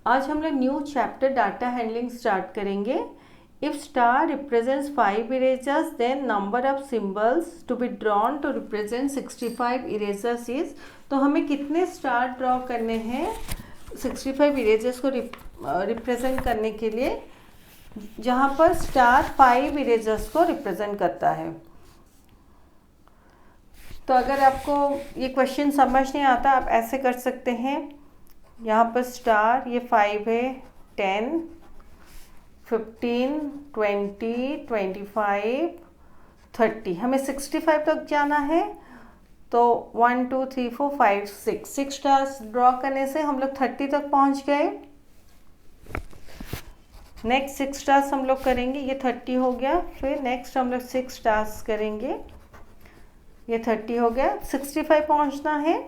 आज हम लोग new chapter data handling start करेंगे। If star represents 5 erasers then number of symbols to be drawn to represent 65 erasers is. तो हमें कितने स्टार ड्रॉ करने हैं 65 इरेजर्स को रिप्रेजेंट करने के लिए, जहाँ पर स्टार 5 इरेजर्स को रिप्रेजेंट करता है। तो अगर आपको ये क्वेश्चन समझ नहीं आता, आप ऐसे कर सकते हैं। यहाँ पर स्टार ये 5 है, 10, 15, 20, 25, 30, हमें 65 तक जाना है। तो 1 2 3 4 5 6 स्टार्स ड्रॉ करने से हम लोग 30 तक पहुँच गए। नेक्स्ट 6 स्टार्स हम लोग करेंगे, ये 30 हो गया। फिर नेक्स्ट हम लोग 6 स्टार्स करेंगे, ये 30 हो गया। 65 पहुँचना है,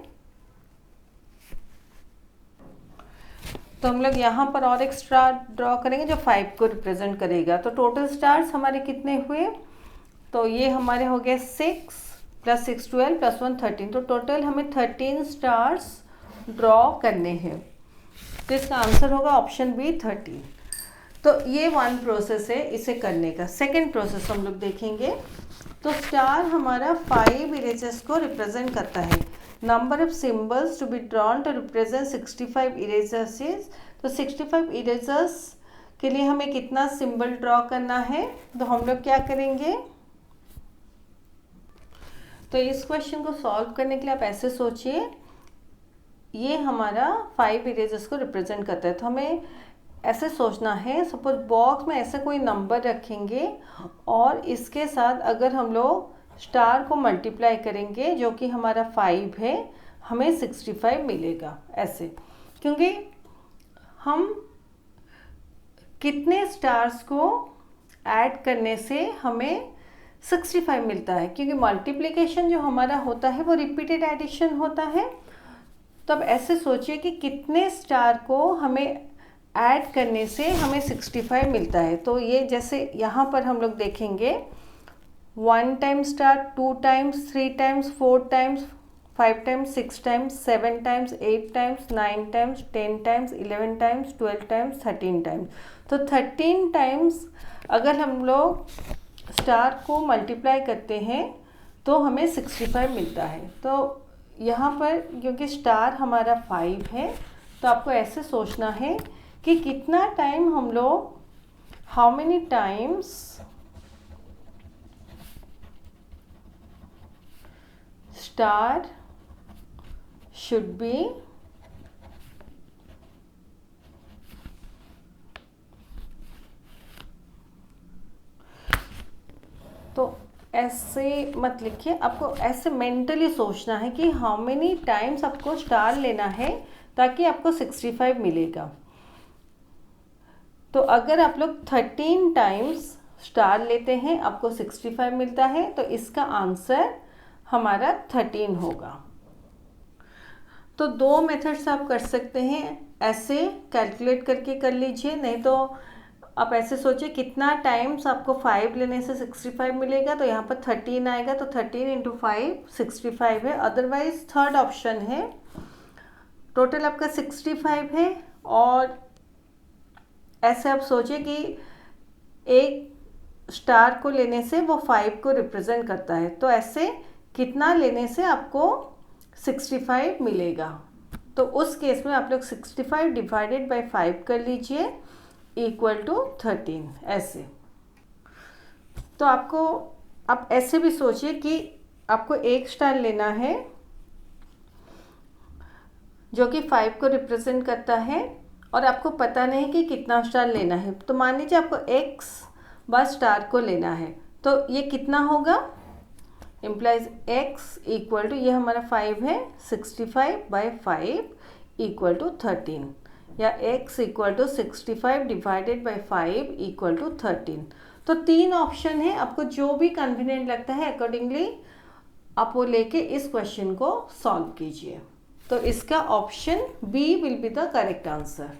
तो हम लोग यहाँ पर और एक स्टार ड्रॉ करेंगे जो 5 को रिप्रेजेंट करेगा। तो टोटल स्टार्स हमारे कितने हुए? तो ये हमारे हो गए 6 + 6 12 + 1 13। तो टोटल हमें 13 स्टार्स ड्रॉ करने हैं। तो इसका आंसर होगा ऑप्शन बी 13। तो ये वन प्रोसेस है इसे करने का। सेकेंड प्रोसेस हम लोग देखेंगे। तो स्टार हमारा 5 इरेजर्स को रिप्रेजेंट करता है। Number of symbols to be drawn to represent 65 erasers is. तो 65 इरेजर्स के लिए हमें कितना सिंबल ड्रॉ करना है? तो हम लोग क्या करेंगे, तो इस क्वेश्चन को सॉल्व करने के लिए आप ऐसे सोचिए, ये हमारा 5 इरेजर्स को रिप्रेजेंट करता है। तो हमें ऐसे सोचना है, सपोज बॉक्स में ऐसे कोई नंबर रखेंगे और इसके साथ अगर हम लोग स्टार को मल्टीप्लाई करेंगे जो कि हमारा 5 है, हमें 65 मिलेगा ऐसे। क्योंकि हम कितने स्टार्स को ऐड करने से हमें 65 मिलता है, क्योंकि मल्टीप्लिकेशन जो हमारा होता है वो रिपीटेड एडिशन होता है। तो अब ऐसे सोचिए कि कितने स्टार को हमें ऐड करने से हमें 65 मिलता है। तो ये जैसे यहाँ पर हम लोग देखेंगे 1 time star, 2 times, 3 times, 4 times, 5 times, 6 times, 7 times, 8 times, 9 times, 10 times, 11 times, 12 times, 13 times. तो 13 टाइम्स अगर हम लोग स्टार को मल्टीप्लाई करते हैं तो हमें 65 मिलता है। तो यहाँ पर क्योंकि स्टार हमारा 5 है, तो आपको ऐसे सोचना है कि कितना टाइम हम लोग, how many times star should be तो ऐसे मत लिखिए, आपको ऐसे मेंटली सोचना है कि हाउ मेनी टाइम्स आपको स्टार लेना है ताकि आपको 65 मिलेगा। तो अगर आप लोग 13 टाइम्स स्टार लेते हैं आपको 65 मिलता है, तो इसका आंसर हमारा 13 होगा। तो 2 मेथड्स आप कर सकते हैं, ऐसे कैलकुलेट करके कर लीजिए, नहीं तो आप ऐसे सोचिए कितना टाइम्स आपको 5 लेने से 65 मिलेगा। तो यहाँ पर 13 आएगा, तो 13 × 5 65 है। अदरवाइज थर्ड ऑप्शन है, टोटल आपका 65 है और ऐसे आप सोचिए कि एक स्टार को लेने से वो 5 को रिप्रेजेंट करता है। तो ऐसे कितना लेने से आपको 65 मिलेगा। तो उस केस में आप लोग 65 डिवाइडेड बाय 5 कर लीजिए = 13 ऐसे। तो आपको आप ऐसे भी सोचिए कि आपको एक स्टार लेना है जो कि 5 को रिप्रेजेंट करता है और आपको पता नहीं कि कितना स्टार लेना है। तो मान लीजिए आपको x बस स्टार को लेना है, तो ये कितना होगा, इम्प्लाइज x = ये हमारा 5 है, 65/5 = 13, या x = 65 डिवाइडेड बाय 5 = 13। तो 3 ऑप्शन है, आपको जो भी कन्वीनियंट लगता है अकॉर्डिंगली आप वो लेके इस क्वेश्चन को सॉल्व कीजिए। तो इसका option B will be the correct answer.